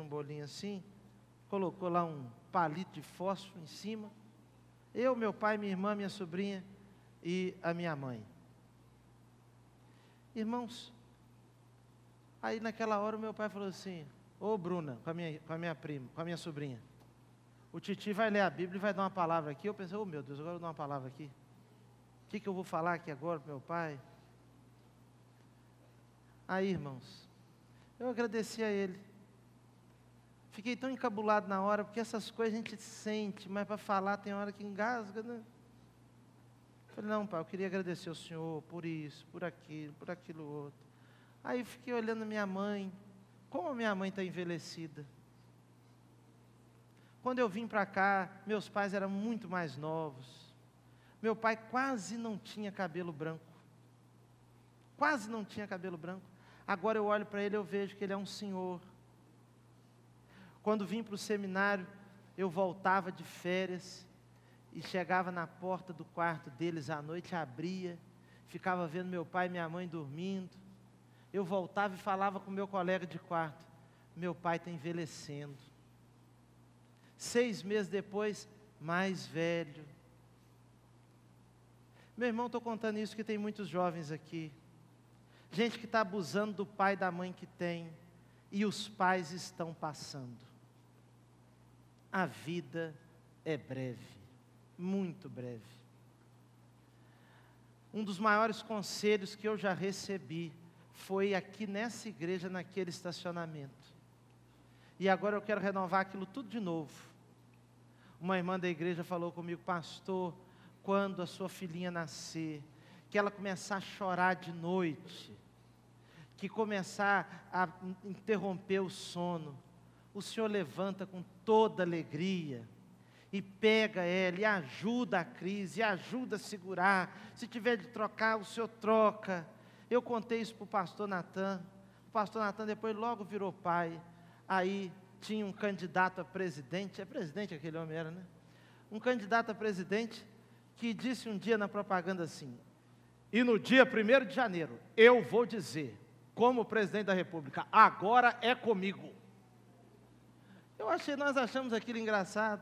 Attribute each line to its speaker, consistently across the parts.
Speaker 1: um bolinho assim, colocou lá um palito de fósforo em cima. Eu, meu pai, minha irmã, minha sobrinha e a minha mãe. Irmãos, aí naquela hora o meu pai falou assim: ô Bruna, com a minha prima, com a minha sobrinha, o titi vai ler a Bíblia e vai dar uma palavra aqui. Eu pensei: oh meu Deus, agora eu vou dar uma palavra aqui. O que eu vou falar aqui agora para meu pai? Aí, irmãos, eu agradeci a ele. Fiquei tão encabulado na hora, porque essas coisas a gente sente, mas para falar tem hora que engasga, né? Falei: não, pai, eu queria agradecer ao Senhor por isso, por aquilo outro. Aí fiquei olhando a minha mãe, como a minha mãe está envelhecida. Quando eu vim para cá, meus pais eram muito mais novos. Meu pai quase não tinha cabelo branco. Quase não tinha cabelo branco. Agora eu olho para ele e eu vejo que ele é um senhor. Quando vim para o seminário, eu voltava de férias e chegava na porta do quarto deles à noite, abria, ficava vendo meu pai e minha mãe dormindo. Eu voltava e falava com meu colega de quarto: meu pai está envelhecendo. 6 meses depois, mais velho. Meu irmão, estou contando isso porque tem muitos jovens aqui. Gente que está abusando do pai e da mãe que tem, e os pais estão passando. A vida é breve, muito breve. Um dos maiores conselhos que eu já recebi foi aqui nessa igreja, naquele estacionamento. E agora eu quero renovar aquilo tudo de novo. Uma irmã da igreja falou comigo: pastor, quando a sua filhinha nascer, que ela começar a chorar de noite, que começar a interromper o sono, o senhor levanta com toda alegria e pega ela e ajuda a crise, e ajuda a segurar. Se tiver de trocar, o senhor troca. Eu contei isso para o pastor Natan. O pastor Natan depois logo virou pai. Aí tinha um candidato a presidente, é presidente aquele homem era, né? Um candidato a presidente que disse um dia na propaganda assim: e no dia 1º de janeiro, eu vou dizer, como presidente da república, agora é comigo. Nós achamos aquilo engraçado.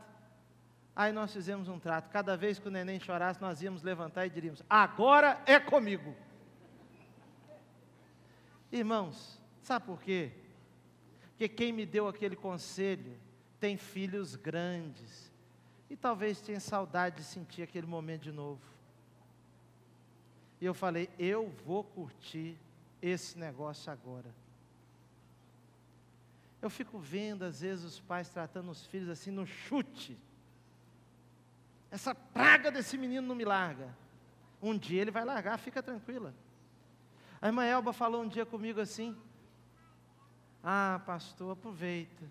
Speaker 1: Aí nós fizemos um trato: cada vez que o neném chorasse, nós íamos levantar e diríamos: agora é comigo. Irmãos, sabe por quê? Porque quem me deu aquele conselho tem filhos grandes, e talvez tenha saudade de sentir aquele momento de novo. E eu falei: eu vou curtir esse negócio agora. Eu fico vendo às vezes os pais tratando os filhos assim no chute. Essa praga desse menino não me larga. Um dia ele vai largar, fica tranquila. A irmã Elba falou um dia comigo assim: ah, pastor, aproveita,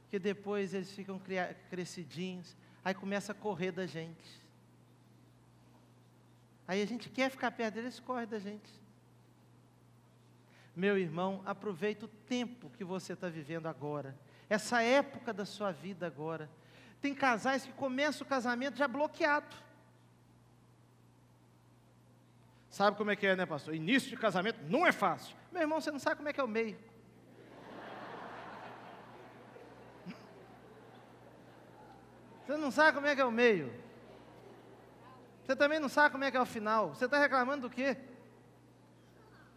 Speaker 1: que depois eles ficam crescidinhos, aí começa a correr da gente. Aí a gente quer ficar perto deles, corre da gente. Meu irmão, aproveita o tempo que você está vivendo agora, essa época da sua vida agora. Tem casais que começam o casamento já bloqueado. Sabe como é que é, né, pastor? Início de casamento não é fácil. Meu irmão, você não sabe como é que é o meio. Você não sabe como é que é o meio. Você também não sabe como é que é o final. Você está reclamando do quê?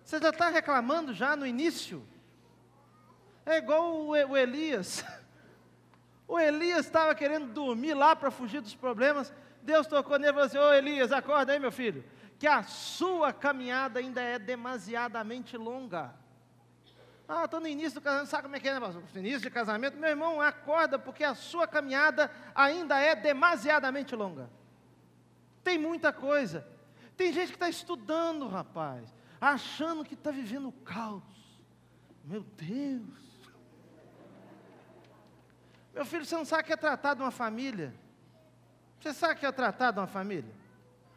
Speaker 1: Você já está reclamando já no início? É igual o Elias. O Elias estava querendo dormir lá para fugir dos problemas. Deus tocou nele e falou assim: ô Elias, acorda aí, meu filho, que a sua caminhada ainda é demasiadamente longa. Ah, estou no início do casamento, sabe como é que é, né, pastor? No início de casamento, meu irmão, acorda, porque a sua caminhada ainda é demasiadamente longa. Tem muita coisa. Tem gente que está estudando, rapaz, achando que está vivendo o caos. Meu Deus. Meu filho, você não sabe o que é tratar de uma família? Você sabe o que é tratar de uma família?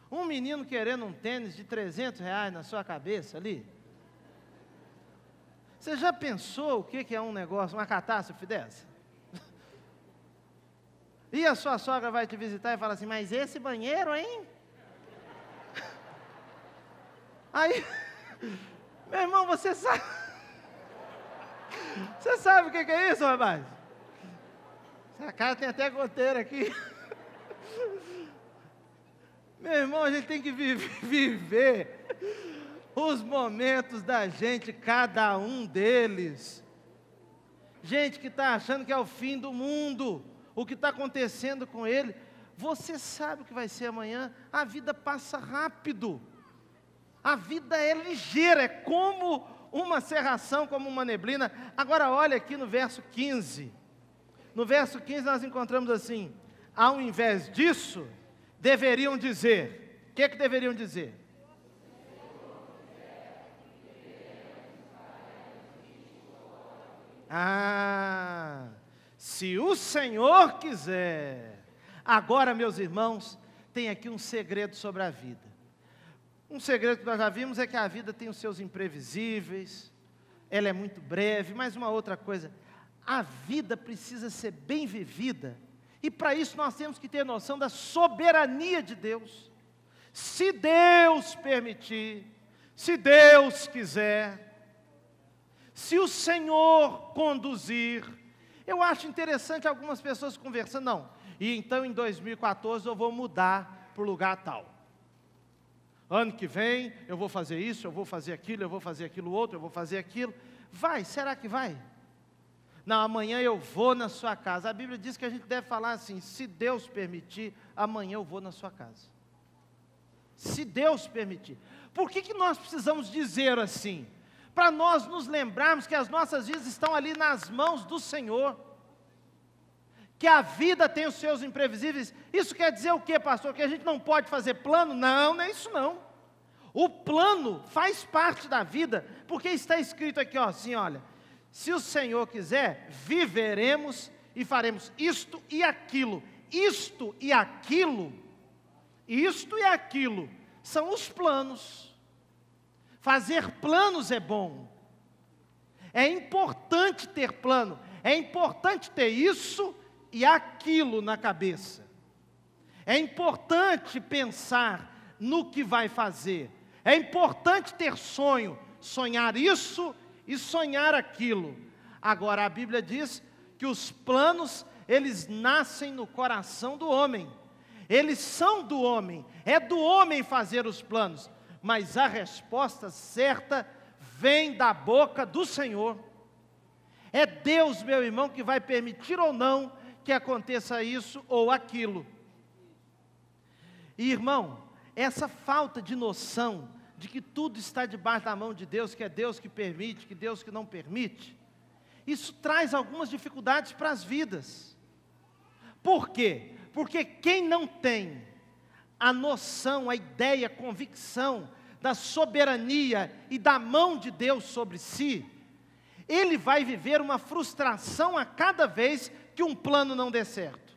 Speaker 1: Um menino querendo um tênis de R$300 na sua cabeça ali. Você já pensou o que é um negócio, uma catástrofe dessa? E a sua sogra vai te visitar e fala assim: mas esse banheiro, hein? Aí, meu irmão, você sabe... Você sabe o que é isso, rapaz? Essa cara tem até goteira aqui. Meu irmão, a gente tem que viver os momentos da gente, cada um deles. Gente que está achando que é o fim do mundo, o que está acontecendo com ele. Você sabe o que vai ser amanhã? A vida passa rápido. A vida é ligeira, é como uma cerração, como uma neblina. Agora olha aqui no verso 15. No verso 15 nós encontramos assim: ao invés disso, deveriam dizer. O que deveriam dizer? Se o Senhor quiser. Agora, meus irmãos, tem aqui um segredo sobre a vida. Um segredo que nós já vimos é que a vida tem os seus imprevisíveis, ela é muito breve, mas uma outra coisa, a vida precisa ser bem vivida, e para isso nós temos que ter noção da soberania de Deus. Se Deus permitir, se Deus quiser, se o Senhor conduzir. Eu acho interessante algumas pessoas conversando, não, e então em 2014 eu vou mudar para o lugar tal. Ano que vem eu vou fazer isso, eu vou fazer aquilo, eu vou fazer aquilo outro, eu vou fazer aquilo. Vai, será que vai? Não, amanhã eu vou na sua casa. A Bíblia diz que a gente deve falar assim: se Deus permitir, amanhã eu vou na sua casa. Se Deus permitir. Por que nós precisamos dizer assim? Para nós nos lembrarmos que as nossas vidas estão ali nas mãos do Senhor. Que a vida tem os seus imprevisíveis. Isso quer dizer o quê, pastor? Que a gente não pode fazer plano? Não, não é isso não. O plano faz parte da vida, porque está escrito aqui, ó, assim, olha: se o Senhor quiser, viveremos e faremos isto e aquilo. Isto e aquilo são os planos. Fazer planos é bom. É importante ter plano. É importante ter isso e aquilo na cabeça. É importante pensar no que vai fazer. É importante ter sonho, sonhar isso e sonhar aquilo. Agora a Bíblia diz que os planos, eles nascem no coração do homem. Eles são do homem, é do homem fazer os planos, mas a resposta certa vem da boca do Senhor. É Deus, meu irmão, que vai permitir ou não que aconteça isso ou aquilo. E, irmão, essa falta de noção de que tudo está debaixo da mão de Deus, que é Deus que permite, que Deus que não permite, isso traz algumas dificuldades para as vidas. Por quê? Porque quem não tem a noção, a ideia, a convicção da soberania e da mão de Deus sobre si, ele vai viver uma frustração a cada vez que um plano não der certo.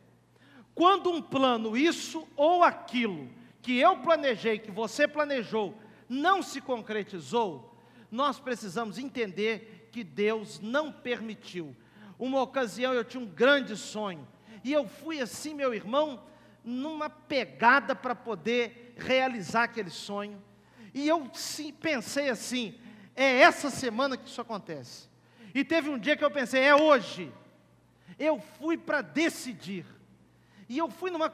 Speaker 1: Quando um plano, isso ou aquilo, que eu planejei, que você planejou, não se concretizou, nós precisamos entender que Deus não permitiu. Uma ocasião eu tinha um grande sonho, e eu fui assim, meu irmão, numa pegada para poder realizar aquele sonho, e eu sim, pensei assim: é essa semana que isso acontece. E teve um dia que eu pensei: é hoje. Eu fui para decidir, e eu fui numa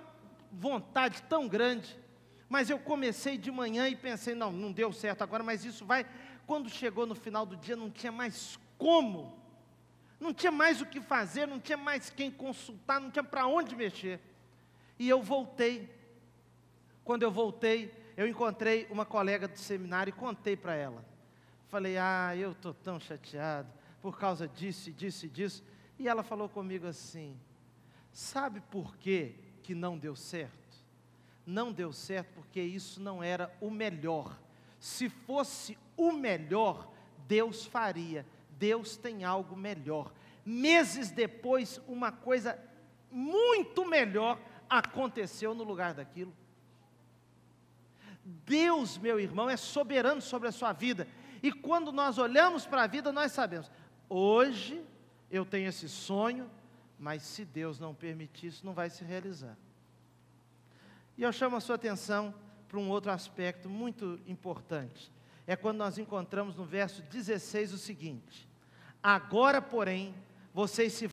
Speaker 1: vontade tão grande, mas eu comecei de manhã e pensei: não deu certo agora, mas isso vai. Quando chegou no final do dia, não tinha mais como, não tinha mais o que fazer, não tinha mais quem consultar, não tinha para onde mexer, e eu voltei. Quando eu voltei, eu encontrei uma colega do seminário e contei para ela. Falei: eu estou tão chateado, por causa disso, disso e disso. E ela falou comigo assim: sabe por que não deu certo? Não deu certo porque isso não era o melhor. Se fosse o melhor, Deus faria. Deus tem algo melhor. Meses depois, uma coisa muito melhor aconteceu no lugar daquilo. Deus, meu irmão, é soberano sobre a sua vida. E quando nós olhamos para a vida, nós sabemos: hoje eu tenho esse sonho, mas se Deus não permitir, isso não vai se realizar. E eu chamo a sua atenção para um outro aspecto muito importante. É quando nós encontramos no verso 16 o seguinte: Agora, porém, vocês se